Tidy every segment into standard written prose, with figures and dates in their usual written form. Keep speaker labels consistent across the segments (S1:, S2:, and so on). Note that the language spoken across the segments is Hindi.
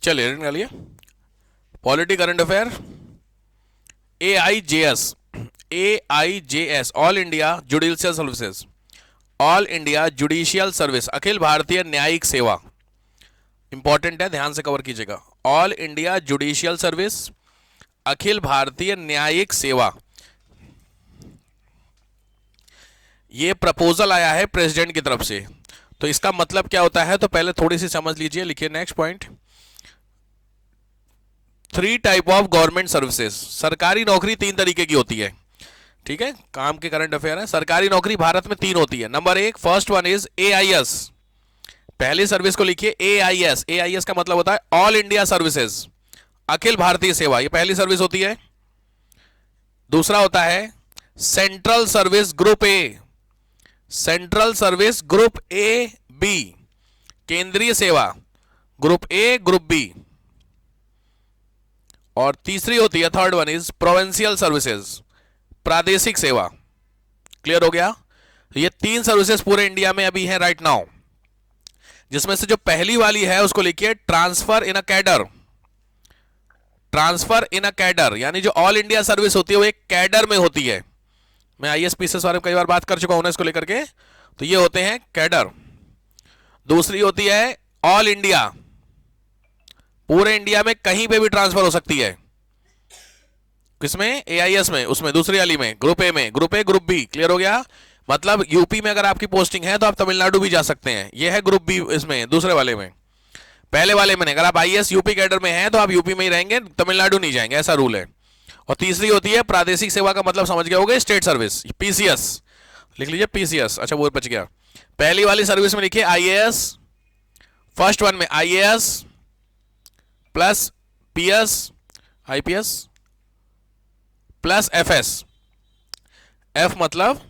S1: चलिए निकालिए। Polity current affair, AIJS, AIJS all India judicial services, all India judicial service, अखिल भारतीय न्यायिक सेवा, इंपॉर्टेंट है, ध्यान से कवर कीजिएगा। ऑल इंडिया जुडिशियल सर्विस, अखिल भारतीय न्यायिक सेवा, ये प्रपोजल आया है प्रेसिडेंट की तरफ से। तो इसका मतलब क्या होता है, तो पहले थोड़ी सी समझ लीजिए। लिखिए next point, 3 type of government services, सरकारी नौकरी 3 तरीके की होती है, ठीक है, काम के करंट अफेयर है। सरकारी नौकरी भारत में 3 होती है। Number 1, first one is AIS, पहली सर्विस को लिखिए AIS, AIS का मतलब होता है all India services, Akhil Bharatiya सेवा, ये पहली सर्विस होती है। दूसरा होता है central service group A, central service group A B, केंद्रीय सेवा ग्रुप ए ग्रुप बी। और तीसरी होती है, third one is provincial services, प्रादेशिक सेवा। क्लियर हो गया? ये 3 सर्विसेज पूरे इंडिया में अभी है राइट नाउ, जिसमें से जो पहली वाली है उसको लिखिए ट्रांसफर इन अ कैडर, ट्रांसफर इन अ कैडर, यानी जो ऑल इंडिया सर्विस होती है वो एक कैडर में होती है। मैं IAS पीसेस बारे में कई बार बात कर चुका हूं ना इसको लेकर के, तो ये होते हैं कैडर। दूसरी होती है ऑल इंडिया, पूरे इंडिया में कहीं पे भी ट्रांसफर हो सकती है। किसमें? AIS में, उसमें दूसरी वाली में, ग्रुप ए में, group A group B. Clear हो गया? मतलब यूपी में अगर आपकी पोस्टिंग है तो आप तमिलनाडु भी जा सकते हैं, ये है ग्रुप बी इसमें, दूसरे वाले में। पहले वाले में अगर आप IAS यूपी कैडर में हैं तो आप यूपी में ही रहेंगे, तमिलनाडु नहीं जाएंगे, ऐसा रूल है। और तीसरी होती है प्रादेशिक सेवा, का मतलब समझ गए होगे, स्टेट सर्विस, PCS लिख लीजिए, PCS। अच्छा वो बच गया। पहली वाली सर्विस में लिखिए IAS, फर्स्ट वन में IAS plus PS, IPS plus FS, F मतलब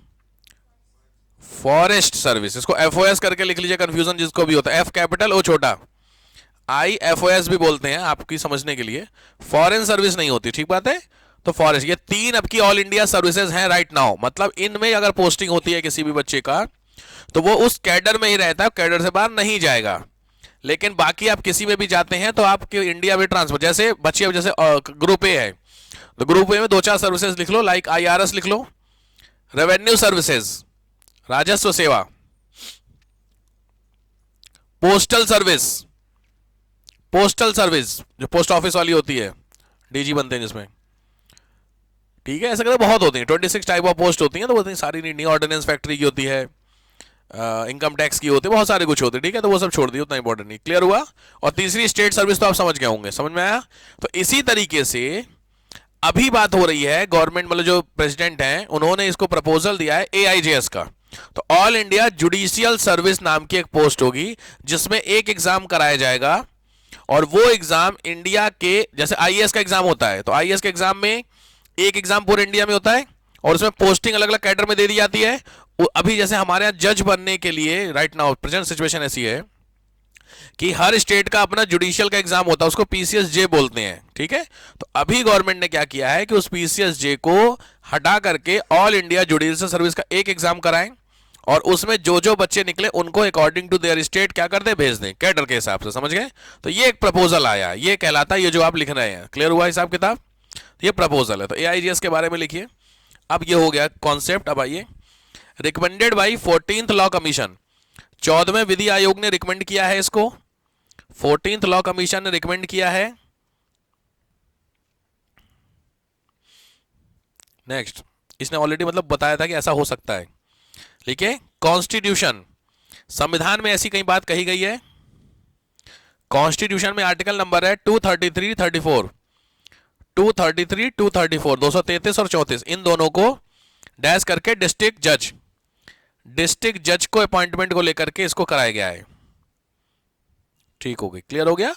S1: फॉरेस्ट सर्विस, इसको FOS करके लिख लीजिए, कंफ्यूजन जिसको भी होता है, F कैपिटल O छोटा, IFOS भी बोलते हैं आपकी समझने के लिए, फॉरेन सर्विस नहीं होती, ठीक बात है। तो फॉरेस्ट, ये 3 अब की ऑल इंडिया सर्विसेज हैं राइट नाउ। मतलब इनमें अगर पोस्टिंग होती है किसी भी बच्चे का तो वो उस कैडर में ही रहता है, कैडर से बाहर नहीं जाएगा। लेकिन बाकी आप किसी में भी जाते हैं तो आपके इंडिया में ट्रांसफर, जैसे बच्चे जैसे ग्रुप ए है तो ग्रुप ए में 2-4 सर्विसेज लिख लो, लाइक IRS लिख लो, रेवेन्यू सर्विसेज, राजस्व सेवा, पोस्टल सर्विस, पोस्टल सर्विस जो पोस्ट ऑफिस वाली होती है, DG बनते हैं जिसमें, ठीक है। ऐसे करके बहुत होती हैं, 26 टाइप ऑफ पोस्ट होती हैं, तो वो सारी नहीं, ऑर्डिनेंस फैक्ट्री की होती है, इनकम टैक्स की होती है, बहुत सारे कुछ होते हैं, ठीक है। तो वो सब छोड़ दिए, उतना इंपॉर्टेंट नहीं। क्लियर हुआ? और तीसरी स्टेट सर्विस तो आप समझ गए होंगे, समझ में आया? तो इसी तरीके से अभी बात हो रही है, गवर्नमेंट मतलब जो प्रेसिडेंट हैं उन्होंने इसको प्रपोजल दिया है AIJS का। तो ऑल इंडिया जुडिशियल सर्विस नाम की एक पोस्ट होगी जिसमें एक एग्जाम कराया जाएगा, और वो एग्जाम इंडिया के, जैसे IAS का एग्जाम होता है तो IAS के एग्जाम में एक एग्जाम पूरे इंडिया में होता है और उसमें पोस्टिंग अलग अलग कैडर में दे दी जाती है। अभी जैसे हमारे यहाँ जज बनने के लिए राइट नाउ प्रेजेंट सिचुएशन ऐसी है कि हर स्टेट का अपना जुडिशियल का एग्जाम होता है, उसको PCSJ बोलते हैं, ठीक है। तो अभी गवर्नमेंट ने क्या किया है कि उस PCSJ को हटा करके ऑल इंडिया जुडिशियल सर्विस का एक एग्जाम कराएं, और उसमें जो जो बच्चे निकले उनको अकॉर्डिंग टू देयर स्टेट क्या कर दे, भेज दें कैडर के हिसाब से, समझ गए? तो ये एक प्रपोजल आया, ये कहलाता है ये जो आप लिख रहे हैं। क्लियर हुआ हिसाब किताब? ये प्रपोजल है। तो AIJS के बारे में लिखिए। अब ये हो गया कॉन्सेप्ट। अब आइए, recommended by 14th law commission, 14वें विधि आयोग ने रिकमेंड किया है इसको, 14th लॉ कमीशन ने रिकमेंड किया है। नेक्स्ट, इसने ऑलरेडी मतलब बताया था कि ऐसा हो सकता है। लिखिए कॉन्स्टिट्यूशन, संविधान में ऐसी कई बात कही गई है। कॉन्स्टिट्यूशन में आर्टिकल नंबर है 233, 34, 233, 234, 233 और 34, इन दोनों को डैश करके डिस्ट्रिक्ट जज को अपॉइंटमेंट को लेकर के इसको कराया गया है। ठीक हो गई? क्लियर हो गया?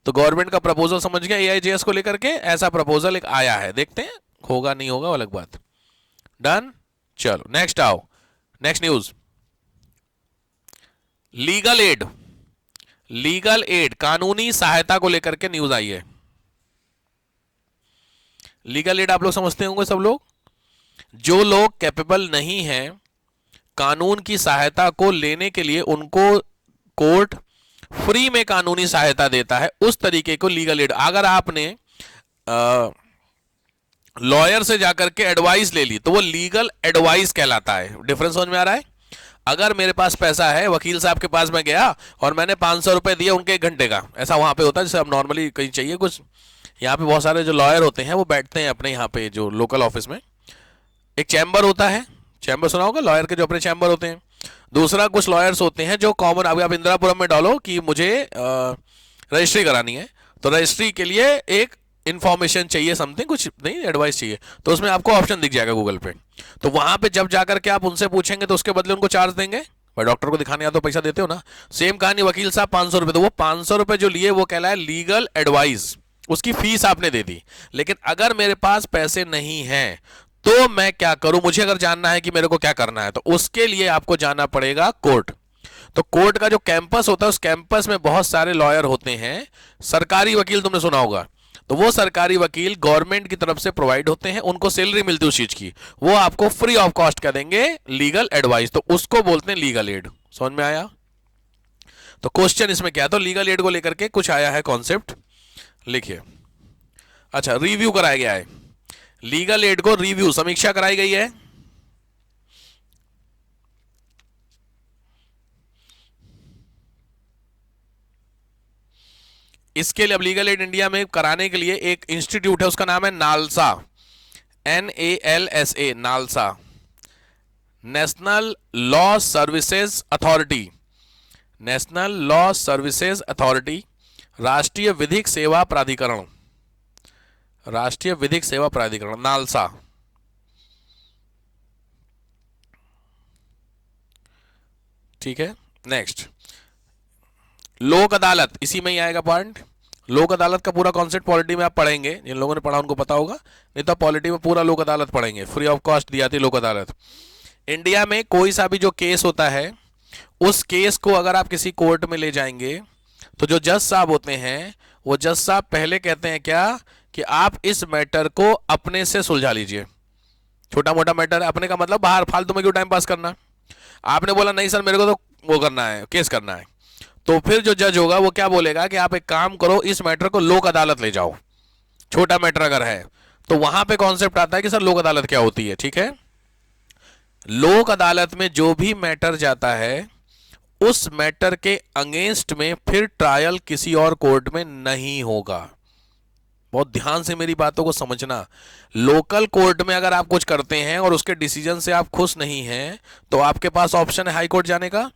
S1: तो गवर्नमेंट का प्रपोजल समझ गया, AIJS को लेकर के ऐसा प्रपोजल एक आया है, देखते हैं होगा नहीं होगा अलग बात। डन? चलो नेक्स्ट आओ, next news, legal aid, legal aid कानूनी सहायता को लेकर के न्यूज आई है। लीगल एड आप लोग समझते होंगे सब लोग, जो लोग कैपेबल नहीं हैं कानून की सहायता को लेने के लिए, उनको कोर्ट फ्री में कानूनी सहायता देता है, उस तरीके को लीगल एड। अगर आपने लॉयर से जाकर के एडवाइस ले ली तो वो लीगल एडवाइस कहलाता है। डिफरेंस समझ में आ रहा है? अगर मेरे पास पैसा है, वकील साहब के पास मैं गया और मैंने 500 रुपए दिए उनके 1 घंटे का, ऐसा वहां पे होता है जैसे अब नॉर्मली कहीं चाहिए कुछ, यहाँ पे बहुत सारे जो लॉयर होते हैं वो बैठते हैं अपने यहाँ पे जो लोकल ऑफिस में, एक चैम्बर होता है, चैम्बर सुना होगा, लॉयर के जो अपने चैम्बर होते हैं। दूसरा कुछ लॉयर्स होते हैं जो कॉमन, अभी आप इंदिरापुरम में डालो कि मुझे रजिस्ट्री करानी है, तो रजिस्ट्री के लिए एक इंफॉर्मेशन चाहिए, समथिंग कुछ नहीं, एडवाइस चाहिए, तो उसमें आपको ऑप्शन दिख जाएगा गूगल पे। तो वहां पे जब जाकर के आप उनसे पूछेंगे तो उसके बदले उनको चार्ज देंगे। भाई डॉक्टर को दिखाने या तो पैसा देते हो ना, सेम कहानी वकील साहब 500 रुपए, तो वो 500 रुपए जो लिए वो कहलाए लीगल एडवाइस, उसकी फीस आपने दे दी। लेकिन अगर मेरे पास पैसे नहीं हैं तो मैं क्या करूं, मुझे अगर जानना है कि मेरे को क्या करना है, तो उसके लिए आपको जाना पड़ेगा कोर्ट। तो कोर्ट का जो कैंपस होता है उस कैंपस में बहुत सारे लॉयर होते हैं, सरकारी वकील तुमने सुना होगा, तो वो सरकारी वकील गवर्नमेंट की तरफ से प्रोवाइड होते हैं, उनको सैलरी मिलती है उस चीज की, वो आपको फ्री ऑफ कॉस्ट क्या देंगे, लीगल एडवाइस, तो उसको बोलते हैं लीगल एड। समझ में आया? तो क्वेश्चन इसमें क्या है, तो लीगल एड को लेकर के कुछ आया है कॉन्सेप्ट, लिखिए। अच्छा, रिव्यू कराया गया है, लीगल एड को रिव्यू, समीक्षा कराई गई है। इसके लिए अब लीगल एड इंडिया में कराने के लिए एक इंस्टीट्यूट है, उसका नाम है NALSA, NALSA, NALSA, national law services authority, national law services authority, राष्ट्रीय विधिक सेवा प्राधिकरण, राष्ट्रीय विधिक सेवा प्राधिकरण, नालसा। ठीक है, नेक्स्ट लोक अदालत, इसी में ही आएगा पॉइंट। लोक अदालत का पूरा कॉन्सेप्ट पॉलिटी में आप पढ़ेंगे, जिन लोगों ने पढ़ा उनको पता होगा, नहीं तो पॉलिटी में पूरा लोक अदालत पढ़ेंगे, फ्री ऑफ कॉस्ट दी जाती है लोक अदालत। इंडिया में कोई सा भी जो केस होता है, उस केस को अगर आप किसी कोर्ट में ले जाएंगे तो जो जज साहब होते हैं वो जज साहब पहले कहते हैं क्या, कि आप इस मैटर को अपने से सुलझा लीजिए। छोटा मोटा मैटर, अपने का मतलब बाहर फालतू में क्यों टाइम पास करना। आपने बोला नहीं सर मेरे को तो वो करना है, केस करना है, तो फिर जो जज होगा वो क्या बोलेगा कि आप एक काम करो, इस मैटर को लोक अदालत ले जाओ, छोटा मैटर अगर है तो। वहां पे कॉन्सेप्ट आता है कि सर लोक अदालत क्या होती है। ठीक है, लोक अदालत में जो भी मैटर जाता है उस मैटर के अगेंस्ट में फिर ट्रायल किसी और कोर्ट में नहीं होगा। बहुत ध्यान से मेरी बातों को समझना। लोकल कोर्ट में अगर आप कुछ करते हैं और उसके डिसीजन से आप खुश नहीं हैं तो आपके पास ऑप्शन है हाई कोर्ट जाने का,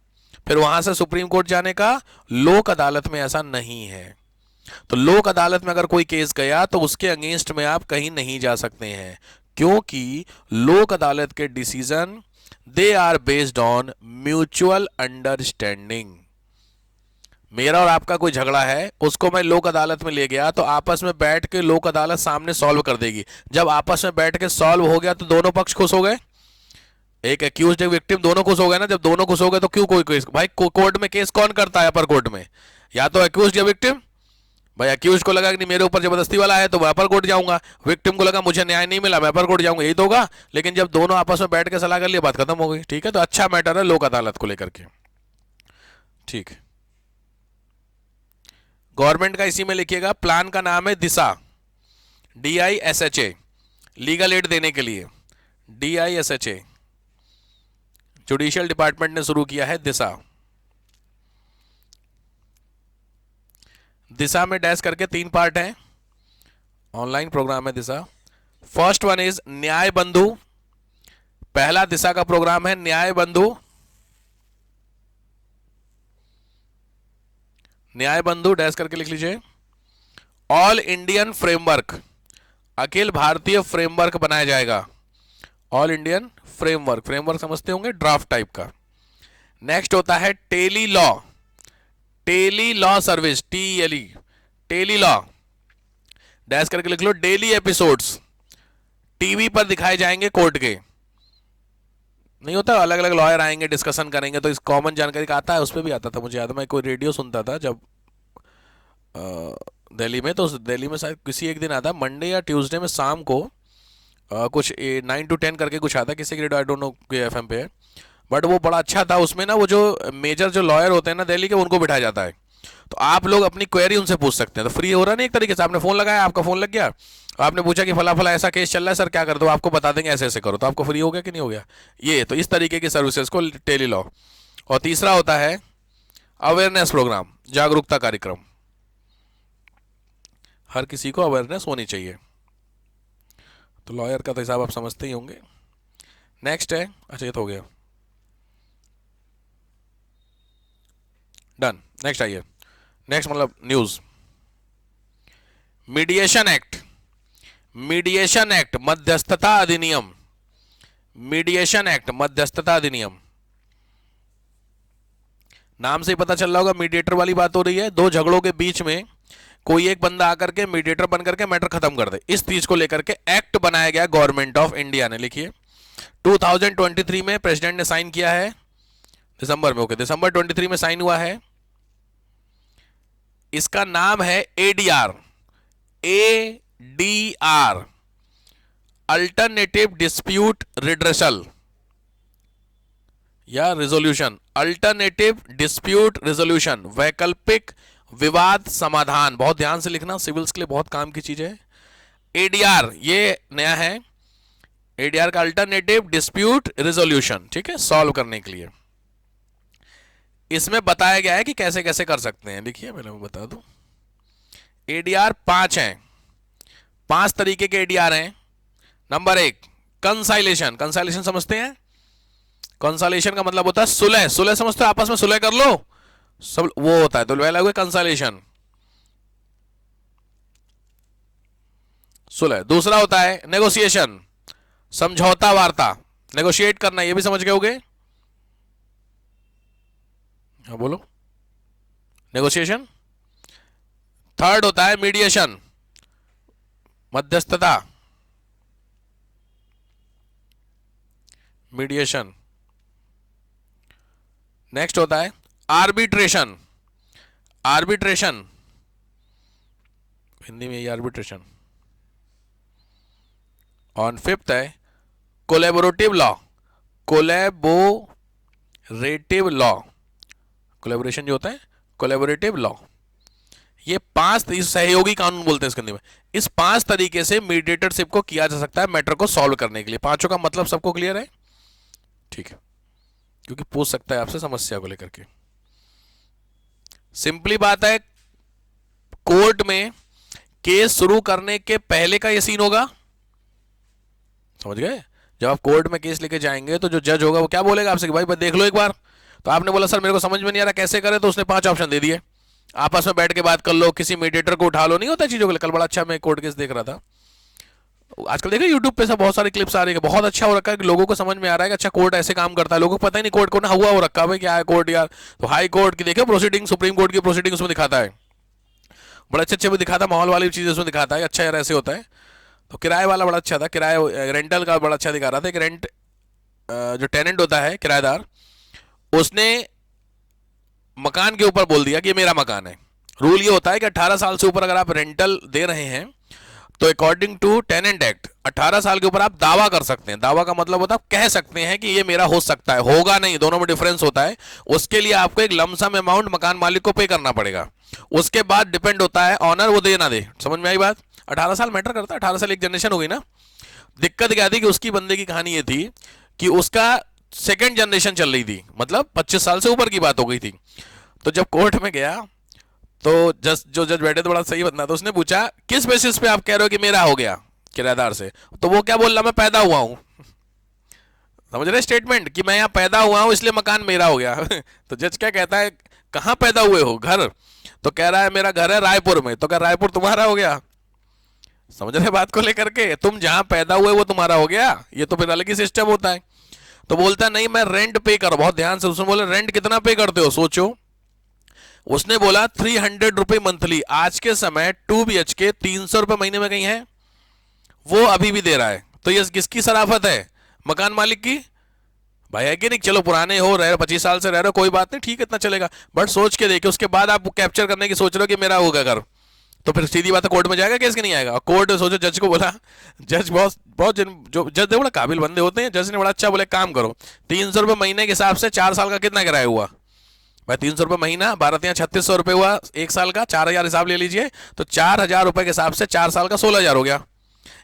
S1: फिर वहां से सुप्रीम कोर्ट जाने का। लोक अदालत में ऐसा नहीं है। तो लोक अदालत में अगर कोई केस गया तो उसके अगेंस्ट में आप कहीं नहीं जा सकते हैं, क्योंकि लोक अदालत के decision they are based on mutual understanding. मेरा और आपका कोई झगड़ा है, उसको मैं लोक अदालत में ले गया तो आपस में बैठ के लोक अदालत सामने सॉल्व कर देगी। जब आपस में बैठ के सॉल्व हो गया तो दोनों पक्ष खुश हो गए, एक एक्यूज्ड एक विक्टिम, दोनों खुश हो गए ना। जब दोनों खुश हो गए तो क्यों कोई केस, भाई कोर्ट में केस कौन करता है अपर कोर्ट में, या तो एक्यूज्ड या विक्टिम। भाई एक्यूज को लगा कि नहीं मेरे ऊपर जबरदस्ती वाला है तो मैं अपर कोर्ट जाऊंगा, विक्टिम को लगा मुझे न्याय नहीं मिला मैं अपर कोर्ट जाऊंगा, यही तो होगा। लेकिन जब दोनों आपस में बैठ के सलाह कर लिया बात खत्म हो गई। ठीक है, तो अच्छा मैटर है लोक अदालत को लेकर के। ठीक है, गवर्नमेंट का इसी में लिखिएगा, प्लान का नाम है दिशा, DISHA, लीगल एड देने के लिए DISHA, जुडिशियल डिपार्टमेंट ने शुरू किया है दिशा। दिशा में डैश करके 3 पार्ट हैं, ऑनलाइन प्रोग्राम है दिशा। फर्स्ट वन इज न्याय बंधु, पहला दिशा का प्रोग्राम है न्याय बंधु। न्याय बंधु डैश करके लिख लीजिए। All Indian framework, Akhil Bharatiya framework बनाया जाएगा। ऑल इंडियन फ्रेमवर्क, फ्रेमवर्क समझते होंगे, ड्राफ्ट टाइप का। नेक्स्ट होता है tele law, tele law service, TLE, tele law dash करके लिख लो। डेली एपिसोड्स टीवी पर दिखाए जाएंगे कोर्ट के, नहीं होता अलग अलग लॉयर आएंगे डिस्कशन करेंगे, तो इस कॉमन जानकारी का आता है, उस पर भी आता था मुझे याद है। मैं कोई रेडियो सुनता था जब दिल्ली में, तो दिल्ली में शायद किसी एक दिन आता मंडे या ट्यूसडे में शाम को कुछ 9 to 10 करके कुछ आता किसी की radio, I don't know FM पे है, बट वो बड़ा अच्छा था। उसमें ना वो जो मेजर जो लॉयर होते हैं ना दिल्ली के, उनको बिठाया जाता है तो आप लोग अपनी क्वेरी उनसे पूछ सकते हैं। तो फ्री हो रहा नहीं एक तरीके से, आपने फोन लगाया, आपका फोन लग गया, आपने पूछा कि फला फला ऐसा केस चल रहा है सर क्या कर दो, आपको बता देंगे ऐसे ऐसे करो, तो आपको फ्री हो गया कि नहीं हो गया। ये तो इस तरीके की सर्विसेज को टेली लॉ। और तीसरा होता है अवेयरनेस प्रोग्राम, जागरूकता कार्यक्रम। हर किसी को अवेयरनेस होनी चाहिए। तो लॉयर का तो हिसाब आप समझते ही होंगे। नेक्स्ट है, अच्छा ये तो हो गया, डन। नेक्स्ट आइए, नेक्स्ट मतलब news. Mediation act, mediation act मध्यस्थता अधिनियम, मीडिएशन एक्ट मध्यस्थता अधिनियम। नाम से ही पता चल रहा होगा मीडिएटर वाली बात हो रही है। दो झगड़ों के बीच में कोई एक बंदा आकर के मीडिएटर बन करके मैटर खत्म कर दे, इस चीज को लेकर के एक्ट बनाया गया गवर्नमेंट ऑफ इंडिया ने। लिखिए 2023 में प्रेसिडेंट ने साइन किया है, दिसंबर में, ओके दिसंबर 23 में साइन हुआ है। इसका नाम है ADR, ADR alternative dispute redressal या रिजोल्यूशन, अल्टरनेटिव डिस्प्यूट रिजोल्यूशन, वैकल्पिक विवाद समाधान। बहुत ध्यान से लिखना, सिविल्स के लिए बहुत काम की चीज है। एडीआर ये नया है, एडीआर का अल्टरनेटिव डिस्प्यूट रिजोल्यूशन, ठीक है, सॉल्व करने के लिए। इसमें बताया गया है कि कैसे कैसे कर सकते हैं। देखिए मैं बता दूं, एडीआर 5 हैं, 5 तरीके के एडीआर हैं। नंबर 1 कंसाइलेशन, कंसाइलेशन समझते हैं? कंसाइलेशन का मतलब होता है सुलह, सुलह समझते हो, आपस में सुलह कर लो, सब वो होता है, तो पहला हुआ कंसाइलेशन, सुलह। दूसरा होता है नेगोशिएशन, समझौता वार्ता, नेगोशिएट करना, ये भी समझ गए होगे। हाँ बोलो, नेगोशिएशन। थर्ड होता है मीडिएशन, मध्यस्थता, मीडिएशन। नेक्स्ट होता है आर्बिट्रेशन, आर्बिट्रेशन हिंदी में ये आर्बिट्रेशन। और फिफ्थ है collaborative law, collaborative law, collaboration जो होता है, कोलैबोरेटिव लॉ। ये 5 सहयोगी कानून बोलते हैं इसके हिंदी में। इस 5 तरीके से मीडिएटरशिप को किया जा सकता है मैटर को सॉल्व करने के लिए। पांचों का मतलब सबको क्लियर है? ठीक है, क्योंकि पूछ सकता है आपसे समस्या को लेकर के। सिंपली बात है, कोर्ट में केस शुरू करने के पहले का ये सीन होगा, समझ गए? जब आप कोर्ट में केस लेके जाएंगे तो जो जज होगा वो क्या बोलेगा आपसे कि भाई देख लो एक बार। तो आपने बोला सर मेरे को समझ में नहीं आ रहा कैसे करें, तो उसने 5 ऑप्शन दे दिए, आपस में बैठ के बात कर लो, किसी मीडिएटर को उठा लो, नहीं होता चीजों के लिए। कल बड़ा अच्छा मैं कोर्ट केस देख रहा था, आजकल देखो यूट्यूब पे सब बहुत सारी क्लिप्स आ रही है, बहुत अच्छा हो रखा है कि लोगों को समझ में आ रहा है कि अच्छा कोर्ट ऐसे काम करता है। लोगों को पता ही नहीं कोर्ट को ना हुआ हो रखा है क्या है कोर्ट यार। तो हाई कोर्ट की देखो प्रोसीडिंग, सुप्रीम कोर्ट की प्रोसीडिंग उसमें दिखाता है, बड़ा अच्छे अच्छे भी दिखाता है, माहौल वाली चीजें उसमें दिखाता है, अच्छा यार ऐसे होता है। तो किराए वाला बड़ा अच्छा था, किराए रेंटल का बड़ा अच्छा दिखा रहा था। एक रेंट जो टेनेंट होता है किराएदार, उसने मकान के ऊपर बोल दिया कि ये मेरा मकान है। रूल ये होता है कि 18 साल से ऊपर अगर आप रेंटल दे रहे हैं तो अकॉर्डिंग टू टेनेंट एक्ट 18 साल के ऊपर आप दावा कर सकते हैं। दावा का मतलब होता है आप कह सकते हैं कि ये मेरा हो सकता है, होगा नहीं, दोनों में डिफरेंस होता है। उसके लिए आपको एक लमसम अमाउंट मकान मालिक को पे करना पड़ेगा। उसके बाद डिपेंड होता है ऑनर वो दे ना दे। समझ में आई बात? 18 साल मैटर करता है, 18 साल एक जनरेशन हो गई ना। दिक्कत क्या थी कि उसकी बंदे की कहानी ये थी कि उसका सेकेंड जनरेशन चल रही थी, मतलब 25 साल से ऊपर की बात हो गई थी। तो जब कोर्ट में गया तो जो जज बैठे थे बड़ा सही बंदा, तो उसने पूछा किस बेसिस पे आप कह रहे हो कि मेरा हो गया किराएदार से? तो वो क्या बोल रहा, मैं पैदा हुआ हूं। समझ रहे स्टेटमेंट कि मैं यहाँ पैदा हुआ हूं इसलिए मकान मेरा हो गया। तो जज क्या कहता है, कहां पैदा हुए हो? घर। तो कह रहा है मेरा घर है रायपुर में। तो क्या रायपुर तुम्हारा हो गया? समझ रहे बात को लेकर के, तुम जहां पैदा हुए वो तुम्हारा हो गया? ये तो फिर अलग ही सिस्टम होता है। तो बोलता नहीं मैं रेंट पे कर, बहुत ध्यान से उसने बोला रेंट कितना पे करते हो? सोचो, उसने बोला 300 रुपए मंथली। आज के समय 2 BHK 300 रुपए महीने में कहीं है, वो अभी भी दे रहा है। तो ये किसकी शराफत है? मकान मालिक की, भाई है कि नहीं? चलो पुराने हो रहे 25 साल से रह रहे हो, कोई बात नहीं, ठीक है इतना चलेगा, बट सोच के देखिए उसके बाद आप कैप्चर करने की सोच रहे हो कि मेरा होगा घर, तो फिर सीधी बात है कोर्ट में जाएगा केस कि नहीं आएगा? कोर्ट सोचो, जज को बोला, जज बहुत जो जज बड़ा काबिल बंदे होते हैं, जज ने बड़ा अच्छा बोले काम करो 300 रुपए महीने के हिसाब से 4 साल का कितना किराया हुआ? भाई 300 रुपये महीना, 12×3 = 3600 रुपये हुआ एक साल का, 4000 हिसाब ले लीजिए, तो 4000 रुपये के हिसाब से 4 साल का 16000 हो गया।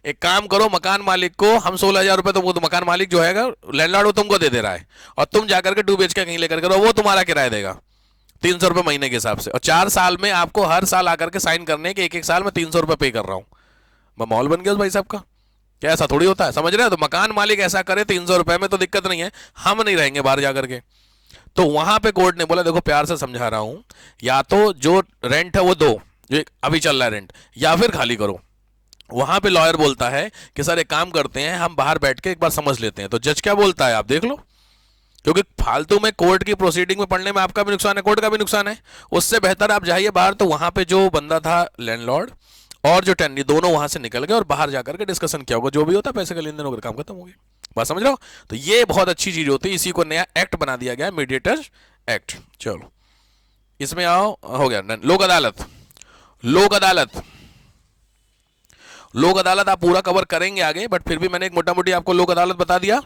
S1: एक काम करो, मकान मालिक को हम 16000 रुपये, तो वो तो मकान मालिक जो है लैंडलॉर्ड, वो तुमको दे दे रहा है, और तुम जाकर के 2 BHK कहीं लेकर करो, वो तुम्हारा किराया देगा 300 रुपये महीने के हिसाब से, और 4 साल में आपको हर साल आकर के साइन करने के, एक साल में 300 रुपये पे कर रहा हूँ। मैं माहौल बन गया उस भाई साहब का। क्या ऐसा थोड़ी होता है, समझ रहे हो? तो मकान मालिक ऐसा करे 300 रुपये में तो दिक्कत नहीं है, हम नहीं रहेंगे बाहर जाकर के। तो वहां पे कोर्ट ने बोला देखो प्यार से समझा रहा हूं, या तो जो रेंट है वो दो, जो अभी चल रहा है रेंट, या फिर खाली करो। वहां पे लॉयर बोलता है कि सर एक काम करते हैं, हम बाहर बैठ के एक बार समझ लेते हैं। तो जज क्या बोलता है आप देख लो, क्योंकि फालतू में कोर्ट की प्रोसीडिंग में पढ़ने में आपका भी नुकसान है, कोर्ट का भी नुकसान है। उससे बेहतर आप जाइए बाहर। तो वहां पे जो बंदा था लैंडलॉर्ड और जो टेनरी, दोनों वहां से निकल गए और बाहर जाकर के डिस्कशन किया होगा, जो भी होता है पैसे का लेन देन होकर काम खत्म हो गया। बात समझ रहे हो? तो ये बहुत अच्छी चीज होती है, इसी को नया एक्ट बना दिया गया, मीडिएटर्स एक्ट। चलो इसमें आओ, हो गया। लोक अदालत, लोक अदालत, लोक अदालत आप पूरा कवर करेंगे आगे, बट फिर भी मैंने एक मोटा मोटी आपको लोक अदालत बता दिया।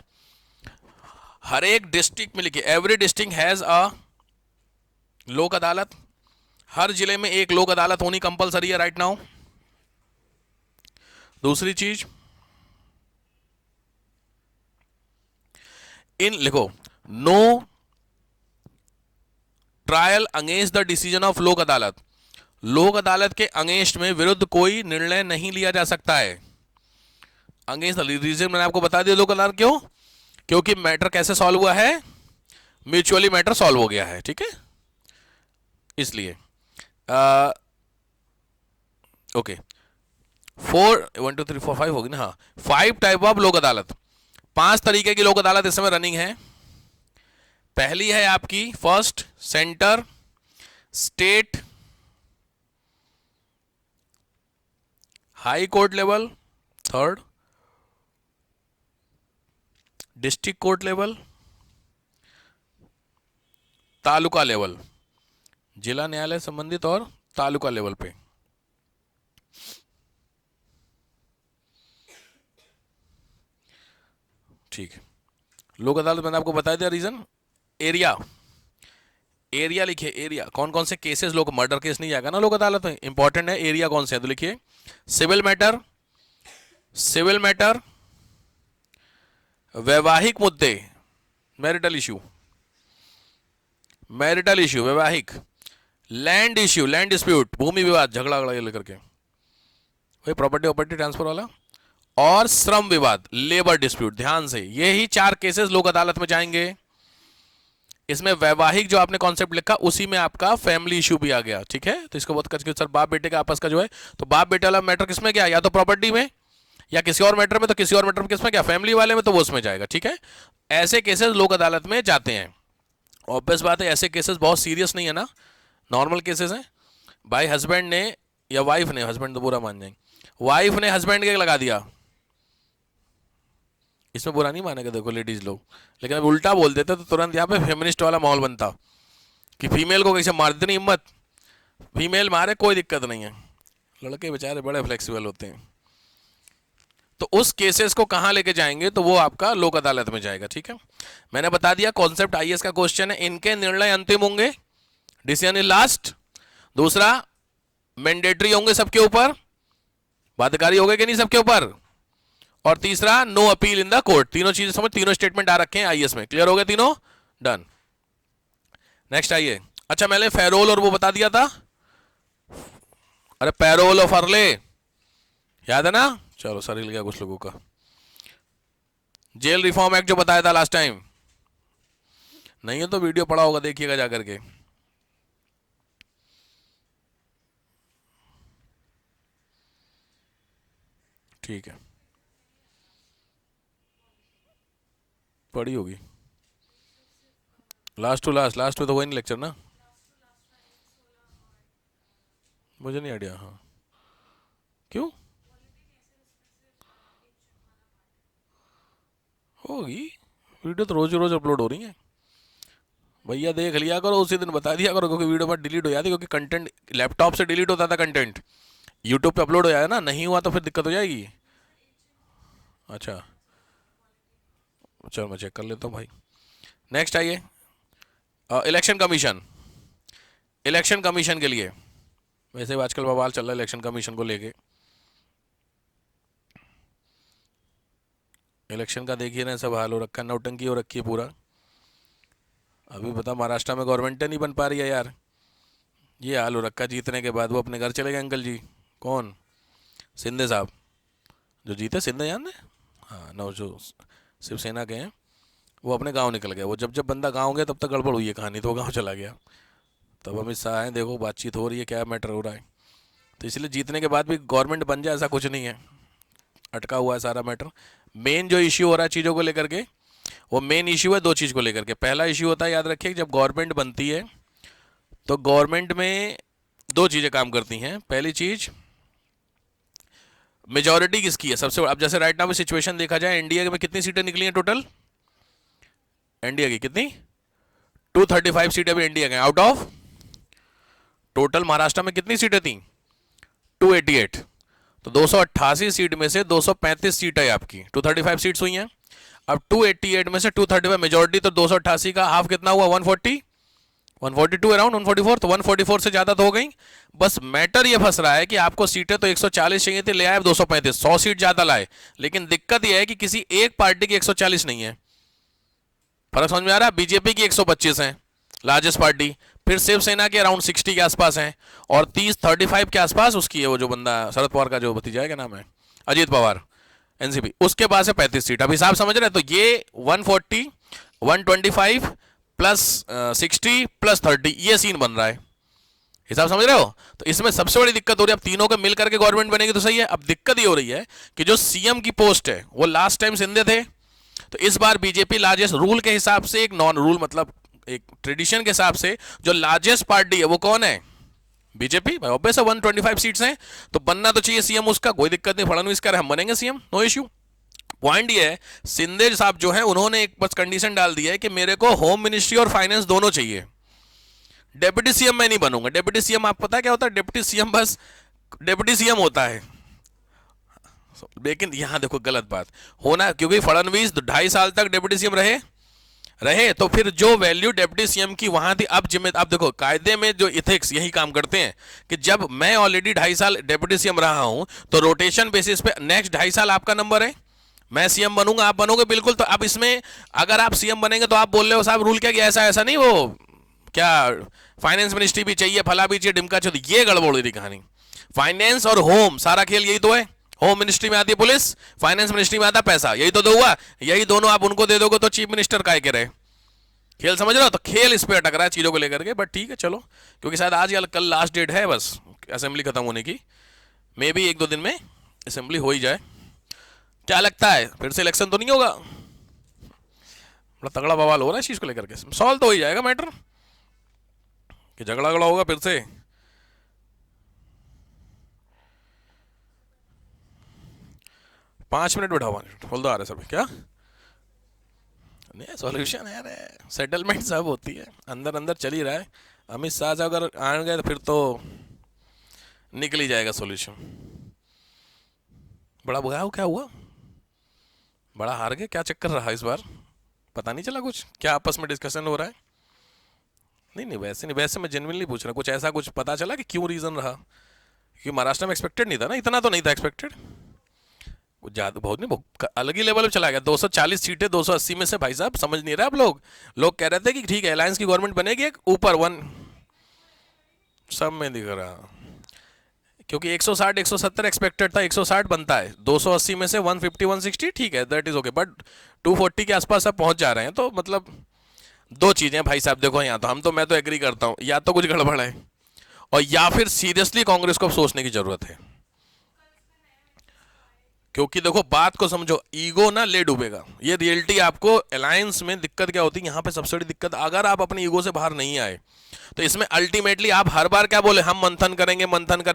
S1: हर एक डिस्ट्रिक्ट में लिखिए, एवरी डिस्ट्रिक्ट हैज अ लोक अदालत। हर जिले में एक लोक अदालत होनी कंपलसरी है राइट नाउ। दूसरी चीज, इन लिखो, no trial against the decision of Lok Adalat. लोक अदालत के अगेंस्ट में, विरुद्ध कोई निर्णय नहीं लिया जा सकता है। अगेंस्ट रीजन मैंने आपको बता दिया लोक अदालत क्यों, क्योंकि मैटर कैसे सॉल्व हुआ है, म्यूचुअली मैटर सॉल्व हो गया है, ठीक है, इसलिए। ओके, 4 1 2 3 4 5 होगी ना, हाँ। 5 टाइप ऑफ लोक अदालत, 5 तरीके की लोक अदालत इस समय रनिंग है। पहली है आपकी first centre state high court level, third district court level, taluka level, जिला न्यायालय संबंधित और तालुका लेवल पे। ठीक है, लोक अदालत मैंने आपको बता दिया रीजन। एरिया, एरिया लिखिए, एरिया कौन कौन से केसेस, लोग मर्डर केस नहीं जाएगा ना लोक अदालत में, इंपॉर्टेंट है एरिया कौन से है, तो लिखिए सिविल मैटर, सिविल मैटर, वैवाहिक मुद्दे, मैरिटल इश्यू, मैरिटल इश्यू वैवाहिक, लैंड इश्यू, लैंड डिस्प्यूट, भूमि विवाद, झगड़ा झगड़ा ये लेकर के, वही प्रॉपर्टी प्रॉपर्टी ट्रांसफर वाला, और श्रम विवाद, लेबर डिस्प्यूट। ध्यान से, ये ही 4 केसेस लोक अदालत में जाएंगे। इसमें वैवाहिक जो आपने कॉन्सेप्ट लिखा, उसी में आपका फैमिली इश्यू भी आ गया, ठीक है। तो इसको बहुत करके सर बाप बेटे का आपस का जो है, तो बाप बेटे वाला मैटर किसमें गया, या तो प्रॉपर्टी में या किसी और मैटर में, तो किसी और मैटर में किसमें क्या, फैमिली वाले में, तो वो उसमें जाएगा, ठीक है। ऐसे केसेस लोक अदालत में जाते हैं। ऑब्वियस बात है, ऐसे केसेस बहुत सीरियस नहीं है ना, नॉर्मल केसेस हैं। भाई हस्बैंड ने या वाइफ ने, हस्बैंड तो बुरा मान जाएंगे, वाइफ ने हस्बैंड के लगा दिया, इसमें बुरा नहीं मानेगा देखो लेडीज लोग, लेकिन अब उल्टा बोल देते तो तुरंत यहाँ पे फेमिनिस्ट वाला माहौल बनता कि फीमेल को कैसे मार देनी हिम्मत, फीमेल मारे कोई दिक्कत नहीं है, लड़के बेचारे बड़े फ्लेक्सिबल होते हैं। तो उस केसेस को कहाँ लेके जाएंगे, तो वो आपका लोक अदालत में जाएगा, ठीक है। मैंने बता दिया कॉन्सेप्ट, आईएएस का क्वेश्चन है, इनके निर्णय अंतिम होंगे, डिसीजन इज लास्ट। दूसरा, मैंडेटरी होंगे सबके ऊपर, बाध्यकारी होंगे कि नहीं सबके ऊपर। और तीसरा, no appeal in the court. तीनों चीजें समझ, तीनों स्टेटमेंट आ रखे हैं आईएएस में, क्लियर हो गए तीनों, डन। नेक्स्ट आइए। अच्छा मैंने फेरोल और वो बता दिया था, अरे पैरोल और फरले याद है ना, चलो सर हिल गया कुछ लोगों का। जेल रिफॉर्म एक्ट जो बताया था लास्ट टाइम, नहीं है तो वीडियो पड़ा होगा, देखिएगा जाकर के। ठीक है, पड़ी होगी, लास्ट टू लास्ट, लास्ट में तो वही नहीं लेक्चर ना, मुझे नहीं आइडिया। हाँ क्यों होगी, वीडियो तो रोज रोज अपलोड हो रही है भैया, देख लिया करो, उसी दिन बता दिया करो, क्योंकि वीडियो में डिलीट हो जाती है, क्योंकि कंटेंट लैपटॉप से डिलीट होता था कंटेंट, यूट्यूब पे अपलोड हो जाए ना, नहीं हुआ तो फिर दिक्कत हो जाएगी। अच्छा चलो मैं चेक कर लेता हूँ भाई। नेक्स्ट आइए, इलेक्शन कमीशन, इलेक्शन कमीशन के लिए, वैसे भी आजकल बवाल चल रहा है इलेक्शन कमीशन को लेके। इलेक्शन का देखिए ना सब हाल हो रखा है, नौटंकी हो रखी है पूरा। अभी बता महाराष्ट्र में गवर्नमेंट नहीं बन पा रही है यार, ये हाल हो रखा है। जीतने के बाद वो अपने घर चले गए अंकल जी। कौन? शिंदे साहब जो जीते, शिंदे जान है, हाँ नौ जो शिवसेना के हैं, वो अपने गांव निकल गए। वो जब जब बंदा गांव गया तब तक गड़बड़ हुई है कहानी, तो वो गांव चला गया। तब अमित शाह हैं, देखो बातचीत हो रही है, क्या मैटर हो रहा है। तो इसलिए जीतने के बाद भी गवर्नमेंट बन जाए ऐसा कुछ नहीं है, अटका हुआ है सारा मैटर। मेन जो इश्यू हो रहा है चीज़ों को लेकर के, वो मेन इश्यू है दो चीज़ को लेकर के। पहला इश्यू होता है, याद रखिए, जब गवर्नमेंट बनती है तो गवर्नमेंट में दो चीज़ें काम करती हैं। पहली चीज़, मेजॉरिटी किसकी है सबसे बड़ा। अब जैसे राइट नाउ में सिचुएशन देखा जाए, इंडिया में कितनी सीटें निकली हैं टोटल, इंडिया की कितनी, 235 सीटें अभी इंडिया के। आउट ऑफ टोटल महाराष्ट्र में कितनी सीटें थी, 288। तो 288 सीट में से 235 सीट है आपकी, 235 सीट्स हुई हैं। अब 288 में से 235 मेजॉरिटी, तो 288 का हाफ कितना हुआ, 140, 142 अराउंड 144, तो 144 से ज़्यादा तो हो गई। बस मैटर ये फंस रहा है कि आपको सीटें तो 140 चाहिए थी, ले आए 235, 100 सीट ज़्यादा लाए। लेकिन दिक्कत यह है कि किसी एक पार्टी की 140 नहीं है। फर्क समझ में आ रहा है? बीजेपी की 125 है लार्जेस्ट पार्टी, फिर शिवसेना के अराउंड 60 के आसपास हैं, और 35 के आसपास उसकी है वो जो बंदा शरद पवार का जो भतीजा है, क्या नाम है, अजीत पवार, एनसीपी, उसके पास है 35 सीट। अब हिसाब समझ रहे हैं? तो ये 140, 125 प्लस 60 प्लस 30, ये सीन बन रहा है। हिसाब समझ रहे हो? तो इसमें सबसे बड़ी दिक्कत हो रही है, अब तीनों के मिल करके गवर्नमेंट बनेगी तो सही है। अब दिक्कत ये हो रही है कि जो सीएम की पोस्ट है वो लास्ट टाइम शिंदे थे, तो इस बार बीजेपी लार्जेस्ट, रूल के हिसाब से, एक नॉन रूल मतलब एक ट्रेडिशन के हिसाब से जो लार्जेस्ट पार्टी है वो कौन है, बीजेपी। भाई ऑब्वियस है, 125 सीट्स हैं तो बनना तो चाहिए सीएम उसका, कोई दिक्कत नहीं, फडणवीस का हम बनेंगे सीएम, नो इश्यू। पॉइंट ये है, शिंदे साहब जो है उन्होंने एक बस कंडीशन डाल दी है कि मेरे को होम मिनिस्ट्री और फाइनेंस दोनों चाहिए, डेप्यूटी सीएम मैं नहीं बनूंगा। डेप्यूटी सीएम आप पता है क्या होता है, डेप्यूटी सीएम बस डेप्यूटी सीएम होता है। लेकिन यहां देखो गलत बात होना, क्योंकि फडणवीस 2.5 साल तक डेप्यूटी सीएम रहे तो फिर जो वैल्यू डेप्यूटी सीएम की वहां थी, अब अब देखो कायदे में जो इथिक्स यही काम करते हैं कि जब मैं ऑलरेडी 2.5 साल डेप्यूटी सीएम रहा हूं तो रोटेशन बेसिस पे नेक्स्ट 2.5 साल आपका नंबर है, मैं सीएम बनूंगा आप बनोगे, बिल्कुल। तो अब इसमें अगर आप सीएम बनेंगे तो आप बोल रहे हो साहब रूल क्या, ऐसा ऐसा नहीं, वो क्या फाइनेंस मिनिस्ट्री भी चाहिए, फला भी चाहिए, डिमका चाहिए, ये गड़बड़ हुई थी कहानी। फाइनेंस और होम सारा खेल यही तो है, होम मिनिस्ट्री में आती है पुलिस, फाइनेंस मिनिस्ट्री में आता पैसा, यही तो दो हुआ। यही दोनों आप उनको दे दोगे तो चीफ मिनिस्टर काय के रहे, खेल समझ रहे हो? तो खेल इस पे अटक रहा है चीजों को लेकर के, बट ठीक है चलो, क्योंकि शायद आज या कल लास्ट डेट है बस असेंबली खत्म होने की, मे भी 1-2 दिन में असेंबली हो ही जाए। क्या लगता है फिर से इलेक्शन तो नहीं होगा? बड़ा तगड़ा बवाल हो रहा है इस चीज को लेकर के, सॉल्व तो हो ही जाएगा मैटर, कि झगड़ा झगड़ा होगा फिर से। पांच मिनट बैठा, 5 मिनट बोल दो आ रहे सब, क्या नहीं सॉल्यूशन है रे, सेटलमेंट सब होती है, अंदर अंदर चल ही रहा है। अमित शाह साहब अगर आ गए तो फिर तो निकल ही जाएगा सॉल्यूशन। बड़ा बुआ क्या हुआ, बड़ा हार गए, क्या चक्कर रहा इस बार, पता नहीं चला कुछ, क्या आपस में डिस्कशन हो रहा है? नहीं नहीं वैसे नहीं, वैसे मैं जेन्युइनली पूछ रहा, कुछ ऐसा कुछ पता चला कि क्यों रीजन रहा? क्योंकि महाराष्ट्र में एक्सपेक्टेड नहीं था ना, इतना तो नहीं था एक्सपेक्टेड, कुछ ज़्यादा बहुत नहीं, बहुत अलग ही लेवल पे चला गया। 240 सीटें 280 में से, भाई साहब समझ नहीं रहे आप लोग कह रहे थे कि ठीक है अलायंस की गवर्नमेंट बनेगी, एक ऊपर वन सब में दिख रहा, क्योंकि 160 170 एक्सपेक्टेड था, 160 बनता है, 280 में से 150 160 ठीक है, दैट इज ओके, बट 240 के आसपास अब पहुंच जा रहे हैं। तो मतलब दो चीजें भाई साहब, देखो यहाँ तो मैं तो एग्री करता हूँ, या तो कुछ गड़बड़ है और या फिर सीरियसली कांग्रेस को सोचने की जरूरत है। क्योंकि देखो बात को समझो, ईगो ना ले डूबेगा, ये रियलिटी। आपको अलायंस में दिक्कत क्या होती है, यहाँ पे सबसे बड़ी दिक्कत, अगर आप अपनी ईगो से बाहर नहीं आए तो इसमें अल्टीमेटली आप हर बार क्या बोले, हम मंथन करेंगे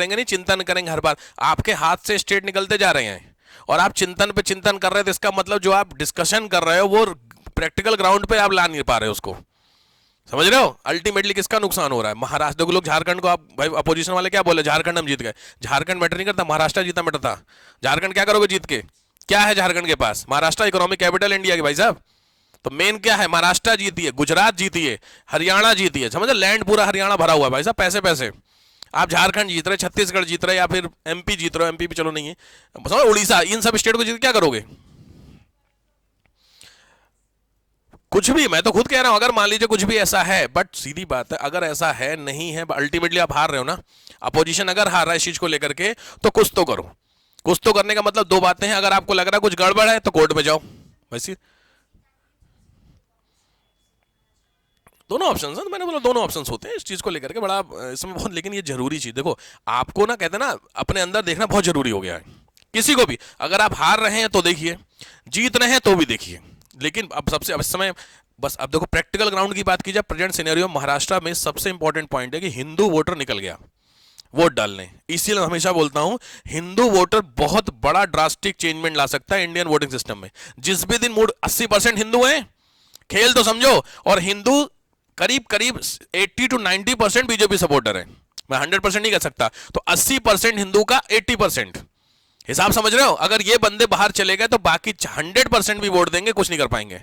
S1: नहीं, चिंतन करेंगे। हर बार आपके हाथ से स्टेट निकलते जा रहे हैं और आप चिंतन पे चिंतन कर रहे हैं, तो इसका मतलब जो आप डिस्कशन कर रहे हो वो प्रैक्टिकल ग्राउंड पे आप ला नहीं पा रहे हो उसको, समझ रहे हो? अल्टीमेटली किसका नुकसान हो रहा है? महाराष्ट्र, देखो लोग झारखंड को, आप भाई अपोजिशन वाले क्या बोले, झारखंड हम जीत गए। झारखंड मैटर नहीं करता, महाराष्ट्र जीता मैटर था। झारखंड क्या करोगे जीत के, क्या है झारखंड के पास? महाराष्ट्र इकोनॉमिक कैपिटल इंडिया की भाई साहब, तो मेन क्या है, महाराष्ट्र जीती है, गुजरात जीती है, हरियाणा जीती है, समझ, लैंड पूरा हरियाणा भरा हुआ है भाई साहब, पैसे पैसे। आप झारखंड जीत रहे, छत्तीसगढ़ जीत रहे, या फिर एमपी जीत रहे हो, एमपी भी चलो नहीं है, समझ, उड़ीसा, इन सब स्टेट को जीत क्या करोगे? कुछ भी, मैं तो खुद कह रहा हूं, अगर मान लीजिए कुछ भी ऐसा है, बट सीधी बात है, अगर ऐसा है नहीं है, अल्टीमेटली आप हार रहे हो ना, अपोजिशन अगर हार रहा है इस चीज को लेकर के, तो कुछ तो करो। कुछ तो करने का मतलब दो बातें हैं, अगर आपको लग रहा है कुछ गड़बड़ है तो कोर्ट में जाओ, वैसे दोनों ऑप्शंस हैं, मैंने बोला दोनों ऑप्शंस होते हैं इस चीज को लेकर के, बड़ा इसमें बहुत, लेकिन ये जरूरी चीज देखो, आपको ना कहते हैं ना अपने अंदर देखना बहुत जरूरी हो गया है। किसी को भी अगर आप हार रहे हैं तो देखिए, जीत रहे हैं तो भी देखिए, लेकिन अब सबसे अब इस समय बस अब देखो प्रैक्टिकल ग्राउंड की बात की जाए, प्रेजेंट सिनेरियो महाराष्ट्र में सबसे इंपॉर्टेंट पॉइंट है कि हिंदू वोटर निकल गया वोट डालने। इसीलिए मैं हमेशा बोलता हूं हिंदू वोटर बहुत बड़ा ड्रास्टिक चेंजमेंट ला सकता है इंडियन वोटिंग सिस्टम में। जिस भी दिन मूड 80% हिंदू हैं, खेल तो समझो, और हिंदू करीब करीब 80 to 90% बीजेपी सपोर्टर है, मैं 100% नहीं कह सकता, तो 80% हिंदू का 80% हिसाब समझ रहे हो। अगर ये बंदे बाहर चले गए तो बाकी 100% भी वोट देंगे, कुछ नहीं कर पाएंगे।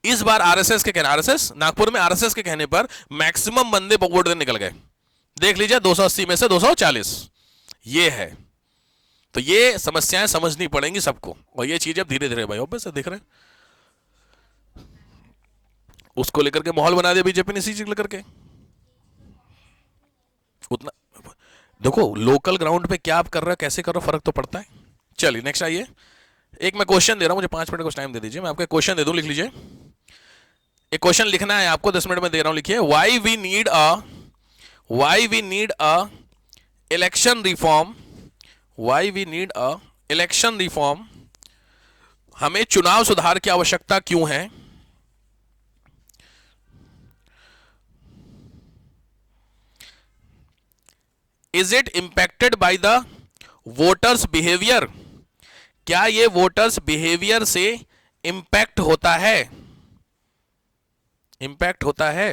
S1: इस बार आरएसएस के कहने, आरएसएस नागपुर में आरएसएस के कहने पर मैक्सिमम बंदे वोट देने निकल गए, देख लीजिए 280 में से 240, ये है। तो ये समस्याएं समझनी पड़ेंगी सबको, और ये चीजें अब धीरे धीरे भाई ऑब्वियस दिख रहे हैं, उसको लेकर के माहौल बना दिया बीजेपी ने इसी चीज लेकर के। उतना देखो लोकल ग्राउंड पे क्या आप कर रहे हो, कैसे कर रहे हो, फर्क तो पड़ता है। चलिए नेक्स्ट आइए, एक मैं क्वेश्चन दे रहा हूं, मुझे 5 मिनट का टाइम दे दीजिए, मैं आपको क्वेश्चन दे दूं, लिख लीजिए। एक क्वेश्चन लिखना है आपको, 10 मिनट में दे रहा हूं, लिखिए। Why we need a election reform, why we need a election reform, हमें चुनाव सुधार की आवश्यकता क्यों है? Is it impacted by the voters behaviour, क्या ये वोटर्स बिहेवियर से इंपैक्ट होता है, इंपैक्ट होता है?